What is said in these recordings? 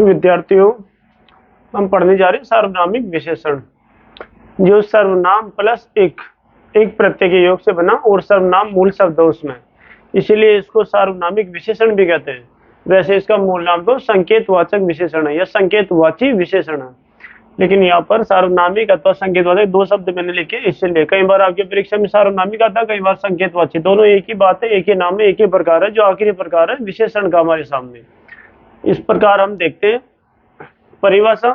विद्यार्थियों, हम पढ़ने जा रहे हैं सार्वनामिक विशेषण। जो सर्वनाम प्लस एक प्रत्यय के योग से बना और सर्वनाम मूल शब्द है उसमें, इसीलिए इसको सार्वनामिक विशेषण भी कहते हैं। वैसे इसका मूल नाम तो संकेतवाचक विशेषण है या संकेतवाची विशेषण है, लेकिन यहाँ पर सार्वनामिक अथवा संकेतवाचक दो शब्द मैंने लिखे, इसलिए कई बार आपकी परीक्षा में सार्वनामिक आता है, कई बार संकेतवाची। दोनों एक ही बात है, एक ही नाम है, एक ही प्रकार है। जो आखिरी प्रकार है विशेषण का हमारे सामने, इस प्रकार हम देखते हैं परिभाषा।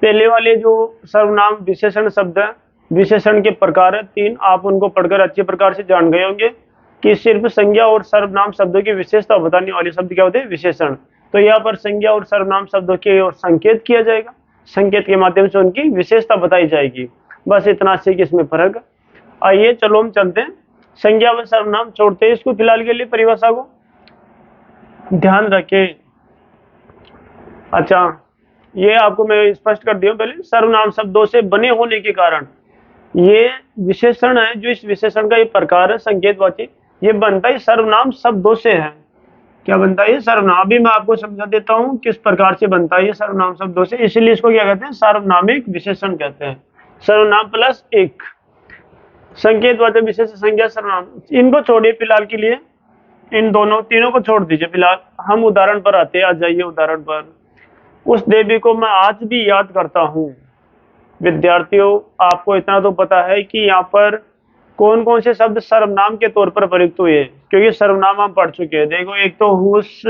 पहले वाले जो सर्वनाम विशेषण शब्द है, विशेषण के प्रकार है तीन, आप उनको पढ़कर अच्छे प्रकार से जान गए होंगे कि सिर्फ संज्ञा और सर्वनाम शब्दों की विशेषता बताने वाले शब्द क्या होते हैं, विशेषण। तो यहाँ पर संज्ञा और सर्वनाम शब्दों की ओर संकेत किया जाएगा, संकेत के माध्यम से उनकी विशेषता बताई जाएगी। बस इतना सी कि इसमें फर्क है। आइए चलो हम चलते हैं, संज्ञा व सर्वनाम छोड़ते हैं इसको फिलहाल के लिए, परिभाषा को ध्यान रखें। अच्छा, ये आपको मैं स्पष्ट कर दिया पहले, सर्वनाम शब्दों से बने होने के कारण ये विशेषण है। जो इस विशेषण का ये प्रकार है संकेतवाची, ये बनता ही सर्वनाम शब्दों से है। क्या बनता है ये सर्वनाम? अभी मैं आपको समझा देता हूँ किस प्रकार से बनता है ये सर्वनाम शब्दों से, इसलिए इसको क्या कहते हैं, सार्वनामिक विशेषण कहते हैं। सर्वनाम प्लस एक, संकेतवाचक विशेष, संज्ञा, सर्वनाम, इनको छोड़िए फिलहाल के लिए, इन दोनों तीनों को छोड़ दीजिए फिलहाल। हम उदाहरण पर आते हैं, आ जाइए उदाहरण पर। उस देवी को मैं आज भी याद करता हूँ। विद्यार्थियों, आपको इतना तो पता है कि यहाँ पर कौन कौन से शब्द सर्वनाम के तौर पर प्रयुक्त हुए, क्योंकि सर्वनाम हम पढ़ चुके हैं। देखो, एक तो हुस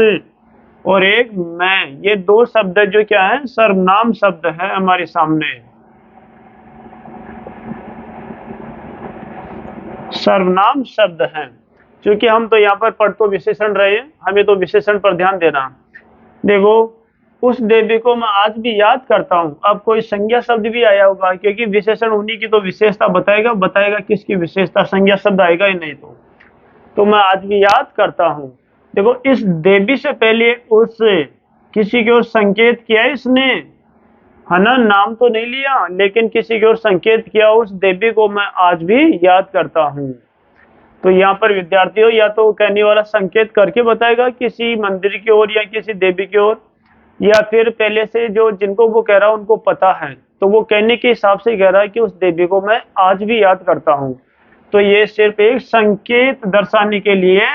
और एक मैं, ये दो शब्द जो क्या है, सर्वनाम शब्द है हमारे सामने, सर्वनाम शब्द हैं। क्योंकि हम तो यहाँ पर पढ़ तो विशेषण रहे हैं, हमें तो विशेषण पर ध्यान देना। देखो, उस देवी को मैं आज भी याद करता हूँ। अब कोई संज्ञा शब्द भी आया होगा, क्योंकि विशेषण उन्हीं की तो विशेषता बताएगा किसकी विशेषता, संज्ञा शब्द आएगा ही नहीं। तो मैं आज भी याद करता हूँ। देखो, इस देवी से पहले उस किसी की ओर संकेत किया इसने, है ना, नाम तो नहीं लिया, लेकिन किसी की ओर संकेत किया, उस देवी को मैं आज भी याद करता हूँ। तो यहाँ पर विद्यार्थियों, या तो कहने वाला संकेत करके बताएगा किसी मंदिर की ओर या किसी देवी की ओर, या फिर पहले से जो जिनको वो कह रहा है उनको पता है, तो वो कहने के हिसाब से कह रहा है कि उस देवी को मैं आज भी याद करता हूँ। तो ये सिर्फ एक संकेत दर्शाने के लिए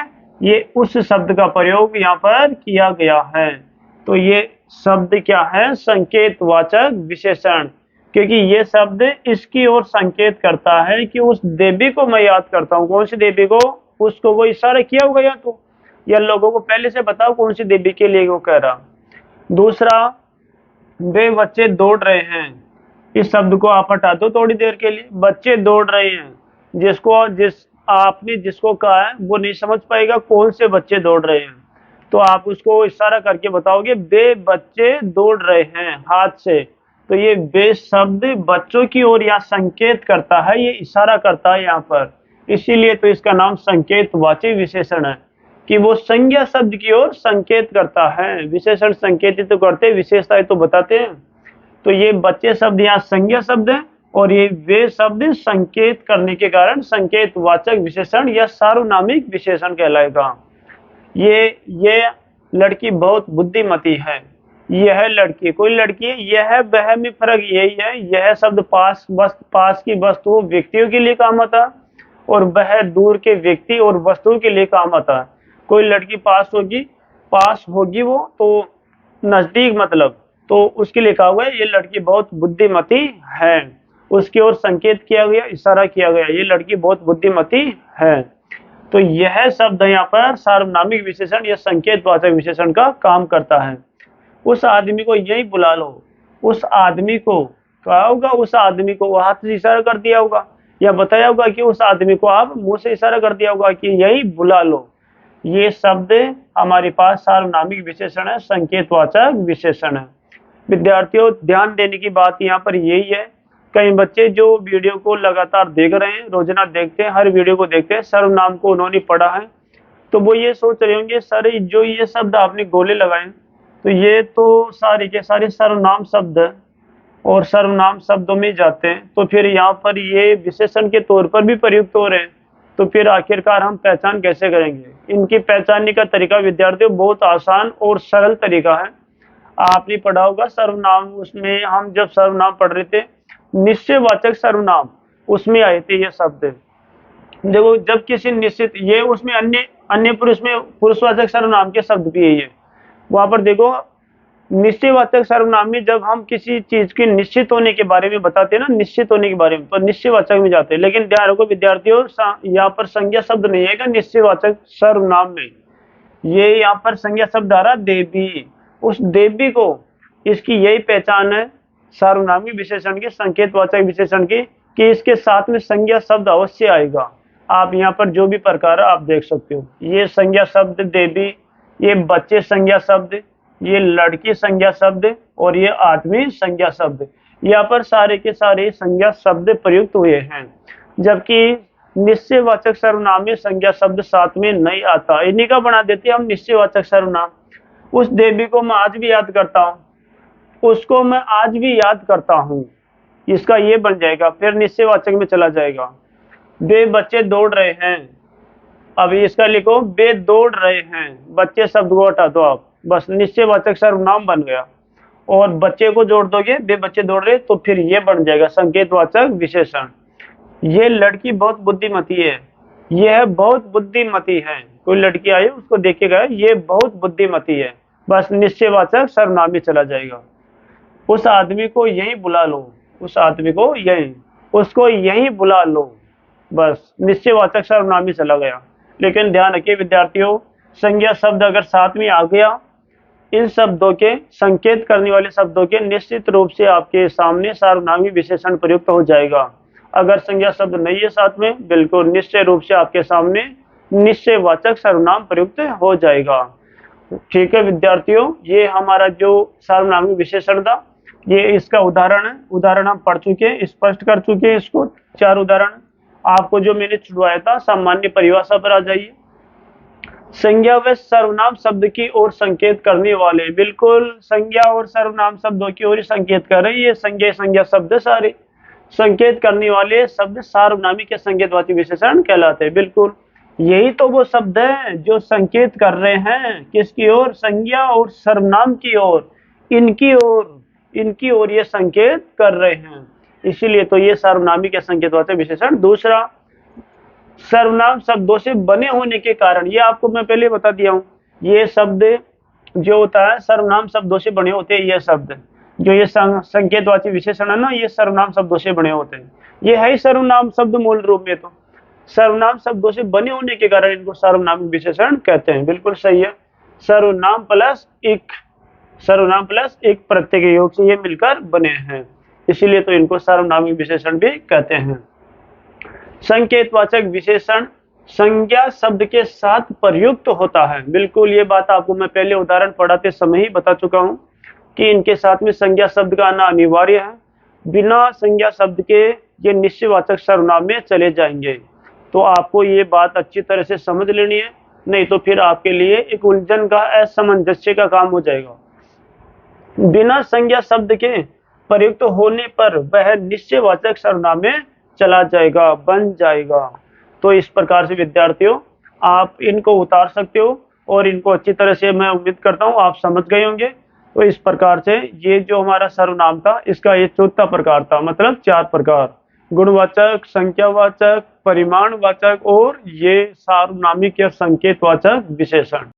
ये उस शब्द का प्रयोग यहाँ पर किया गया है। तो ये शब्द क्या है, संकेतवाचक विशेषण, क्योंकि ये शब्द इसकी ओर संकेत करता है कि उस देवी को मैं याद करता हूँ। कौन सी देवी को? उसको वो इशारा किया होगा, या तो या लोगों को पहले से बताओ कौन सी देवी के लिए वो कह रहा। दूसरा, वे बच्चे दौड़ रहे हैं, इस शब्द को आप हटा दो थोड़ी देर के लिए। बच्चे दौड़ रहे हैं, आपने जिसको कहा है वो नहीं समझ पाएगा कौन से बच्चे दौड़ रहे हैं, तो आप उसको इशारा करके बताओगे वे बच्चे दौड़ रहे हैं हाथ से। तो ये वे शब्द बच्चों की ओर यहाँ संकेत करता है, ये इशारा करता है यहाँ पर, इसीलिए तो इसका नाम संकेतवाची विशेषण है, कि वो संज्ञा शब्द की ओर संकेत करता है। विशेषण संकेतित तो करते, विशेषताएं तो बताते हैं। तो ये बच्चे शब्द यहाँ संज्ञा शब्द है, और ये वे शब्द संकेत करने के कारण संकेतवाचक विशेषण या सार्वनामिक विशेषण कहलाएगा। ये लड़की बहुत बुद्धिमती है, यह लड़की, कोई लड़की है, यह वह में फर्क यही है। यह शब्द पास की वस्तु व्यक्तियों के लिए काम आता है, और वह दूर के व्यक्ति और वस्तुओं के लिए काम आता है। कोई लड़की पास होगी वो तो नजदीक, मतलब तो उसके लिए कहा हुआ है ये लड़की बहुत बुद्धिमती है, उसकी ओर संकेत किया गया, इशारा किया गया, ये लड़की बहुत बुद्धिमती है। तो यह शब्द यहाँ पर सार्वनामिक विशेषण या संकेतवाचक विशेषण का काम करता है। उस आदमी को यही बुला लो, उस आदमी को कहा होगा, उस आदमी को हाथ से इशारा कर दिया होगा, या बताया होगा कि उस आदमी को आप मुंह से इशारा कर दिया होगा कि यही बुला लो। ये शब्द हमारे पास सार्वनामिक विशेषण है, संकेतवाचक विशेषण है। विद्यार्थियों, ध्यान देने की बात यहाँ पर यही है, कई बच्चे जो वीडियो को लगातार देख रहे हैं, रोजाना देखते हैं, हर वीडियो को देखते हैं, सर्वनाम को उन्होंने पढ़ा है, तो वो ये सोच रहे होंगे सर जो ये शब्द आपने गोले लगाए, तो ये तो सारे के सारे सर्वनाम शब्द है और सर्वनाम शब्दों में जाते हैं, तो फिर यहाँ पर ये विशेषण के तौर पर भी प्रयुक्त हो रहे हैं, तो फिर आखिरकार हम पहचान कैसे करेंगे? इनकी पहचानने का तरीका विद्यार्थियों बहुत आसान और सरल तरीका है। आपने पढ़ा होगा सर्वनाम, उसमें हम जब सर्वनाम पढ़ रहे थे, निश्चयवाचक सर्वनाम उसमें आए थे ये शब्द। देखो जब किसी निश्चित, ये उसमें अन्य अन्य पुरुष में पुरुषवाचक सर्वनाम के शब्द भी है ये। वहां पर देखो निश्चयवाचक सर्वनाम में जब हम किसी चीज के निश्चित होने के बारे में बताते हैं ना, निश्चित होने के बारे में, तो निश्चयवाचक में जाते हैं। लेकिन ध्यान रखो विद्यार्थियों, यहाँ पर संज्ञा शब्द नहीं है निश्चयवाचक सर्वनाम में। ये यहाँ पर संज्ञा शब्द आ रहा देवी। उस देवी को, इसकी यही पहचान है सार्वनामी विशेषण की, संकेतवाचक विशेषण की, कि इसके साथ में संज्ञा शब्द अवश्य आएगा। आप यहाँ पर जो भी प्रकार आप देख सकते हो, ये संज्ञा शब्द देवी, ये बच्चे संज्ञा शब्द, ये लड़की संज्ञा शब्द, और ये आदमी संज्ञा शब्द, यहाँ पर सारे के सारे संज्ञा शब्द प्रयुक्त हुए हैं। जबकि निश्चयवाचक सर्वनाम में संज्ञा शब्द साथ में नहीं आता, इन्हीं का बना देते हम निश्चयवाचक सर्वनाम। उस देवी को मैं आज भी याद करता हूँ, उसको मैं आज भी याद करता हूँ, इसका ये बन जाएगा, फिर निश्चयवाचक में चला जाएगा। वे बच्चे दौड़ रहे हैं, अभी इसका लिखो वे दौड़ रहे हैं, बच्चे शब्द को हटा दो आप, बस निश्चयवाचक सर्वनाम बन गया। और बच्चे को जोड़ दोगे, वे बच्चे दौड़ रहे, तो फिर ये बन जाएगा संकेतवाचक विशेषण। ये लड़की बहुत बुद्धिमती है, यह बहुत बुद्धिमती है, कोई लड़की आई उसको देखेगा ये बहुत बुद्धिमती है, बस निश्चयवाचक सर्वनाम में चला जाएगा। उस आदमी को यहीं बुला लो, उस आदमी को यहीं, उसको यहीं बुला लो, बस निश्चयवाचक सर्वनाम में चला गया। लेकिन ध्यान रखिए विद्यार्थियों, संज्ञा शब्द अगर साथ में आ गया, इन शब्दों के संकेत करने वाले शब्दों के निश्चित रूप से आपके सामने सार्वनामी विशेषण प्रयुक्त हो जाएगा। अगर संज्ञा शब्द नहीं है साथ में, बिल्कुल निश्चय रूप से आपके सामने निश्चयवाचक सर्वनाम प्रयुक्त हो जाएगा। ठीक है विद्यार्थियों, ये हमारा जो सार्वनामिक विशेषण था, ये इसका उदाहरण है। उदाहरण हम पढ़ चुके हैं, स्पष्ट कर चुके हैं इसको, 4 उदाहरण। आपको जो मैंने छुड़वाया था, सामान्य परिभाषा पर आ जाइए। संज्ञा व सर्वनाम शब्द की ओर संकेत करने वाले, बिल्कुल संज्ञा और सर्वनाम शब्दों की ओर संकेत कर रहे हैं। ये संज्ञा शब्द सारे संकेत करने वाले शब्द सार्वनामिक के संकेतवाची विशेषण कहलाते हैं। बिल्कुल यही तो वो शब्द है जो संकेत कर रहे हैं किसकी ओर, संज्ञा और सर्वनाम की ओर, इनकी ओर ये संकेत कर रहे हैं, इसीलिए तो ये सार्वनामिक के संकेतवाचक विशेषण। दूसरा, सर्वनाम शब्दों से बने होने के कारण, ये आपको मैं पहले बता दिया हूं, ये शब्द जो होता है सर्वनाम शब्दों से बने होते हैं। ये शब्द जो ये संकेतवाची विशेषण है ना, ये सर्वनाम शब्दों से बने होते हैं। ये है ही सर्वनाम शब्द मूल रूप में, तो सर्वनाम शब्दों से बने होने के कारण इनको सार्वनामिक विशेषण कहते हैं। बिल्कुल सही है, सर्वनाम प्लस एक प्रत्यय के योग से ये मिलकर बने हैं, इसीलिए तो इनको सार्वनामिक विशेषण भी कहते हैं। संकेतवाचक विशेषण संज्ञा शब्द के साथ प्रयुक्त होता है। बिल्कुल ये बात आपको मैं पहले उदाहरण पढ़ाते समय ही बता चुका हूं कि इनके साथ में संज्ञा शब्द का आना अनिवार्य है। बिना संज्ञा शब्द के ये निश्चयवाचक सर्वनाम में चले जाएंगे। तो आपको ये बात अच्छी तरह से समझ लेनी है, नहीं तो फिर आपके लिए एक उलझन का, असमंजस्य का काम हो जाएगा। बिना संज्ञा शब्द के प्रयुक्त होने पर वह निश्चयवाचक सर्वनाम में चला जाएगा, बन जाएगा। तो इस प्रकार से विद्यार्थियों आप इनको उतार सकते हो, और इनको अच्छी तरह से मैं उम्मीद करता हूं आप समझ गए होंगे। तो इस प्रकार से ये जो हमारा सर्वनाम था, इसका ये चौथा प्रकार था, मतलब 4 प्रकार, गुणवाचक, संख्यावाचक, परिमाणवाचक और ये सार्वनामिक या संकेतवाचक विशेषण।